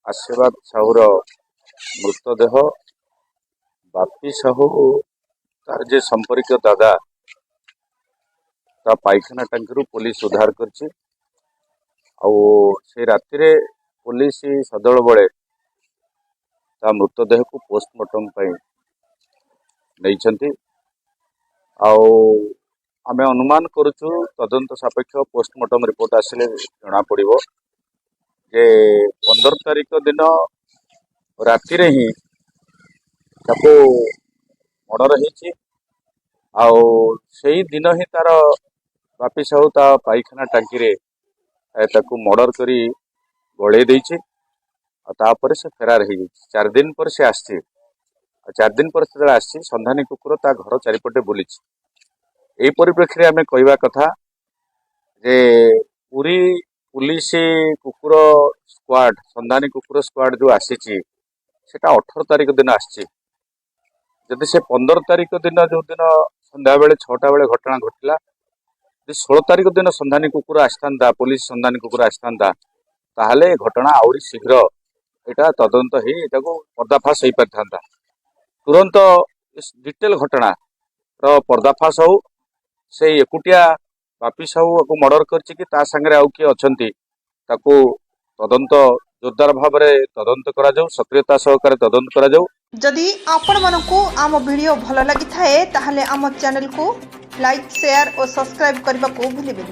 आशीर्वाद साहूर मृतदेह बापी साहू तार जे संपर्क दादा ता पाइखाना टांकी पुलिस उद्धार करछि। से राति पुलिस सदल बड़े ता मृतदेह को पोस्टमार्टम नहीं आमे अनुमान करुचु तदंत सापेक्ष पोस्टमार्टम रिपोर्ट आसिले जना पड़िबो जे 15 तारिख दिन राति रे ही ताको मर्डर होईछि। सेही दिन ही तार बापी साहू ता पाइखाना टांकी रे ताको मर्डर करी गड़े देइछि। तापर से फेरार हो 4 दिन पर से आछि। 4 दिन पर से आछि संधानी कुकुर ता घर चारिपटे बुली। यही परिप्रेक्षी आम कहवा कथा जे पूरी पुलिस कुकुर स्क्वाड संधानी कुकुर स्क्वाड जो आसी सेटा 18 तारिख दिन आसी। जदि से 15 तारिख दिन जो दिन संध्या बेले 6टा बेले घटना घटला 16 तारिख दिन संधानी कुकुर आसता पुलिस संधानी कुकुर आसता ताहले घटना आउरी शीघ्र एटा तदंत ही पर्दाफाश हो पारि था। तुरंत डिटेल घटना रो पर्दाफाश हो से एकुटिया बापी साहू को मर्डर करछि कि ता संगे आउ किए अछंती ताकू तदंत जोरदार भाव में तदंत करा जाऊ, सक्रियता सहकारे तदंत करा जाऊ। जदि आपण मानकू आम वीडियो भल लगी थाए ताहले आम चैनल को लाइक शेयर और सब्सक्राइब करने को भूलिबेनी।